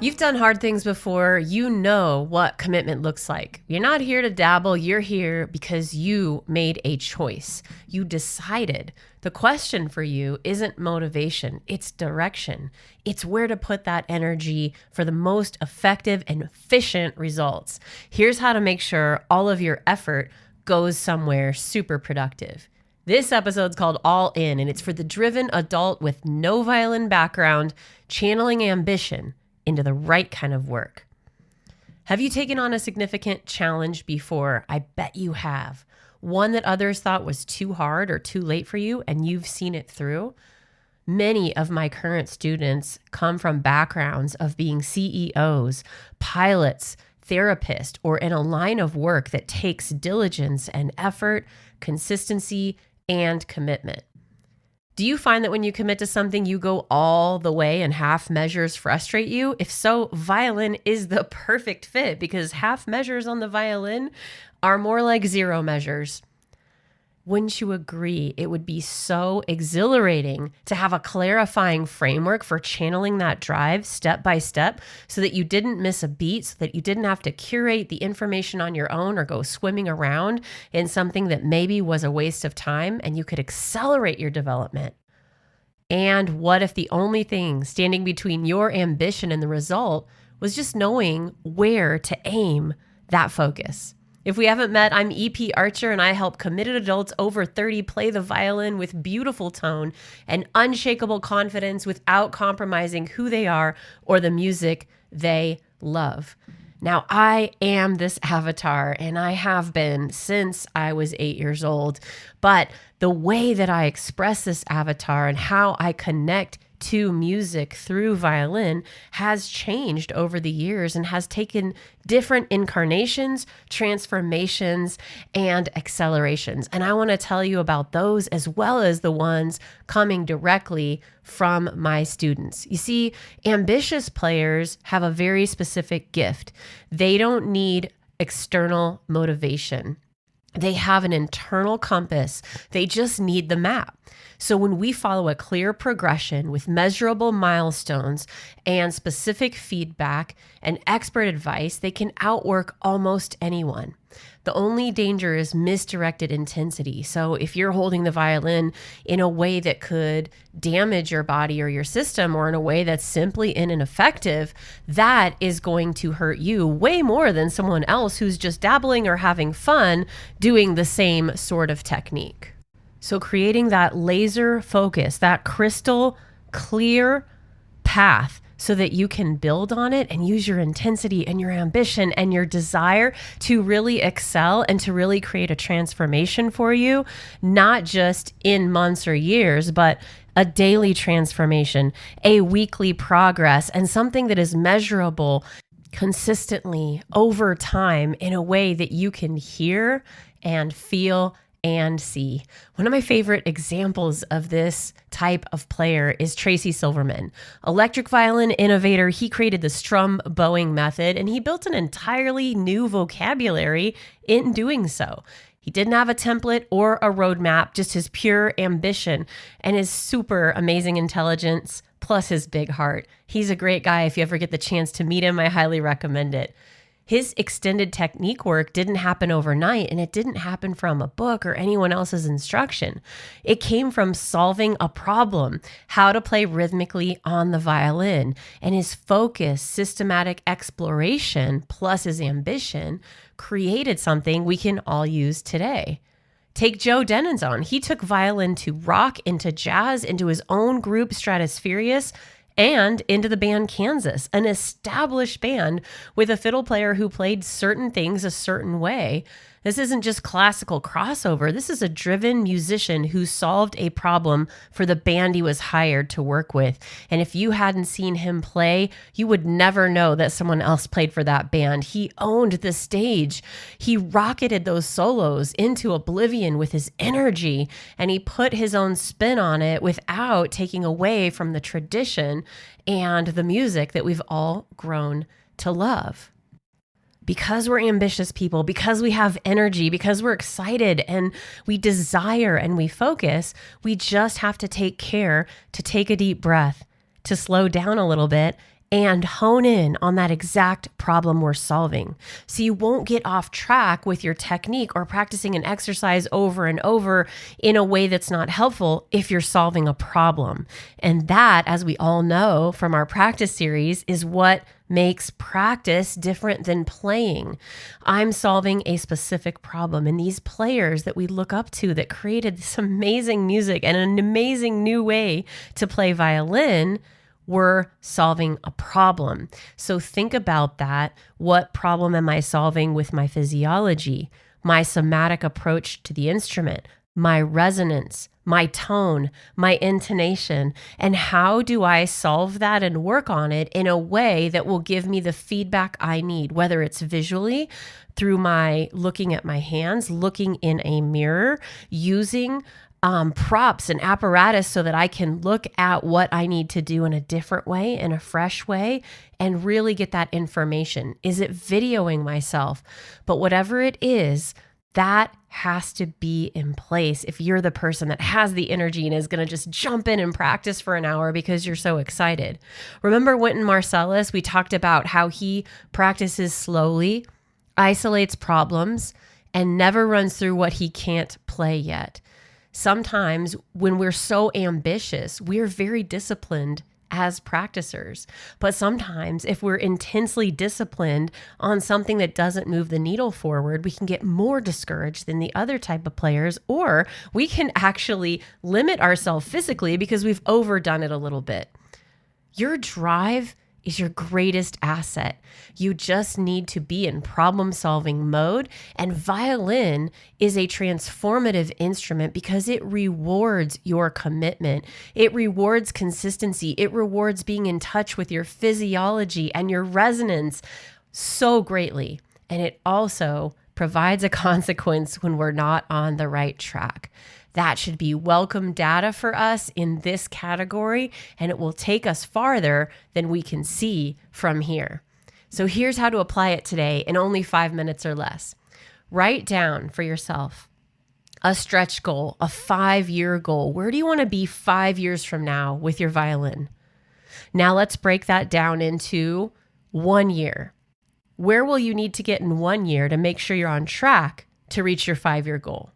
You've done hard things before. You know what commitment looks like. You're not here to dabble. You're here because you made a choice. You decided. The question for you isn't motivation, it's direction. It's where to put that energy for the most effective and efficient results. Here's how to make sure all of your effort goes somewhere super productive. This episode's called All In, and it's for the driven adult with no violin background, channeling ambition into the right kind of work. Have you taken on a significant challenge before? I bet you have. One that others thought was too hard or too late for you, and you've seen it through. Many of my current students come from backgrounds of being CEOs, pilots, therapists, or in a line of work that takes diligence and effort, consistency, and commitment. Do you find that when you commit to something, you go all the way and half measures frustrate you? If so, violin is the perfect fit because half measures on the violin are more like zero measures. Wouldn't you agree? It would be so exhilarating to have a clarifying framework for channeling that drive step by step so that you didn't miss a beat, so that you didn't have to curate the information on your own or go swimming around in something that maybe was a waste of time, and you could accelerate your development. And what if the only thing standing between your ambition and the result was just knowing where to aim that focus? If we haven't met, I'm EP Archer, and I help committed adults over 30 play the violin with beautiful tone and unshakable confidence without compromising who they are or the music they love. Now, I am this avatar, and I have been since I was 8 years old, but the way that I express this avatar and how I connect to music through violin has changed over the years and has taken different incarnations, transformations, and accelerations. And I want to tell you about those as well as the ones coming directly from my students. You see, ambitious players have a very specific gift. They don't need external motivation. They have an internal compass. They just need the map. So when we follow a clear progression with measurable milestones and specific feedback and expert advice, they can outwork almost anyone. The only danger is misdirected intensity. So if you're holding the violin in a way that could damage your body or your system, or in a way that's simply ineffective, that is going to hurt you way more than someone else who's just dabbling or having fun doing the same sort of technique. So creating that laser focus, that crystal clear path so that you can build on it and use your intensity and your ambition and your desire to really excel and to really create a transformation for you, not just in months or years, but a daily transformation, a weekly progress, and something that is measurable consistently over time in a way that you can hear and feel and see. One of my favorite examples of this type of player is Tracy Silverman, electric violin innovator. He created the strum bowing method, and he built an entirely new vocabulary in doing so. He didn't have a template or a roadmap, just his pure ambition and his super amazing intelligence, plus his big heart. He's a great guy. If you ever get the chance to meet him, I highly recommend it. His extended technique work didn't happen overnight, and it didn't happen from a book or anyone else's instruction. It came from solving a problem, how to play rhythmically on the violin, and his focus, systematic exploration, plus his ambition created something we can all use today. Take Deninzon. He took violin to rock, into jazz, into his own group Stratospherius, and into the band Kansas, an established band with a fiddle player who played certain things a certain way. This isn't just classical crossover. This is a driven musician who solved a problem for the band he was hired to work with. And if you hadn't seen him play, you would never know that someone else played for that band. He owned the stage. He rocketed those solos into oblivion with his energy, and he put his own spin on it without taking away from the tradition and the music that we've all grown to love. Because we're ambitious people, because we have energy, because we're excited and we desire and we focus, we just have to take care to take a deep breath, to slow down a little bit and hone in on that exact problem we're solving. So you won't get off track with your technique or practicing an exercise over and over in a way that's not helpful if you're solving a problem. And that, as we all know from our practice series, is what makes practice different than playing. I'm solving a specific problem, and these players that we look up to that created this amazing music and an amazing new way to play violin were solving a problem. So think about that. What problem am I solving with my physiology, my somatic approach to the instrument, my resonance, my tone, my intonation, and how do I solve that and work on it in a way that will give me the feedback I need, whether it's visually through my looking at my hands, looking in a mirror, using props and apparatus so that I can look at what I need to do in a different way, in a fresh way, and really get that information. Is it videoing myself? But whatever it is, that has to be in place if you're the person that has the energy and is going to just jump in and practice for an hour because you're so excited. Remember Wynton Marsalis? We talked about how he practices slowly, isolates problems, and never runs through what he can't play yet. Sometimes when we're so ambitious, we're very disciplined as practicers. But sometimes if we're intensely disciplined on something that doesn't move the needle forward, we can get more discouraged than the other type of players, or we can actually limit ourselves physically because we've overdone it a little bit. Your drive is your greatest asset. You just need to be in problem-solving mode, and violin is a transformative instrument because it rewards your commitment. It rewards consistency. It rewards being in touch with your physiology and your resonance so greatly. And it also provides a consequence when we're not on the right track. That should be welcome data for us in this category, and it will take us farther than we can see from here. So here's how to apply it today in only 5 minutes or less. Write down for yourself a stretch goal, a 5-year goal. Where do you want to be 5 years from now with your violin? Now let's break that down into 1 year. Where will you need to get in 1 year to make sure you're on track to reach your 5-year goal?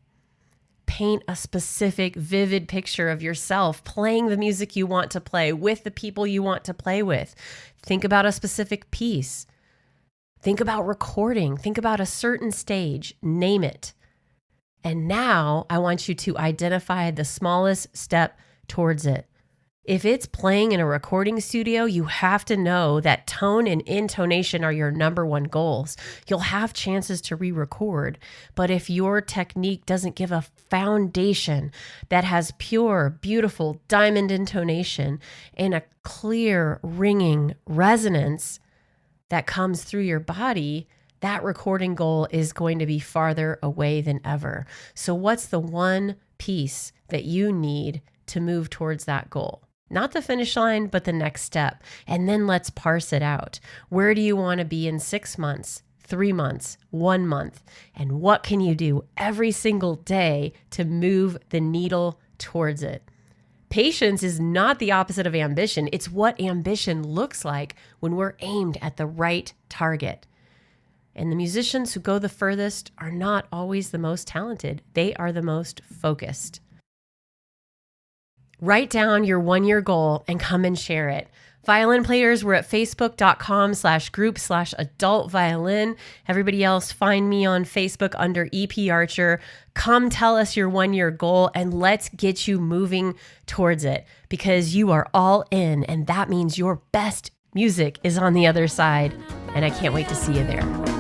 Paint a specific, vivid picture of yourself playing the music you want to play with the people you want to play with. Think about a specific piece. Think about recording. Think about a certain stage. Name it. And now I want you to identify the smallest step towards it. If it's playing in a recording studio, you have to know that tone and intonation are your number one goals. You'll have chances to re-record, but if your technique doesn't give a foundation that has pure, beautiful diamond intonation and a clear, ringing resonance that comes through your body, that recording goal is going to be farther away than ever. So what's the one piece that you need to move towards that goal? Not the finish line, but the next step. And then let's parse it out. Where do you want to be in 6 months, 3 months, 1 month? And what can you do every single day to move the needle towards it? Patience is not the opposite of ambition. It's what ambition looks like when we're aimed at the right target. And the musicians who go the furthest are not always the most talented. They are the most focused. Write down your 1-year goal and come and share it. Violin players, we're at facebook.com/group/adult violin. Everybody else, find me on Facebook under EP Archer. Come tell us your 1-year goal and let's get you moving towards it because you are all in, and that means your best music is on the other side. And I can't wait to see you there.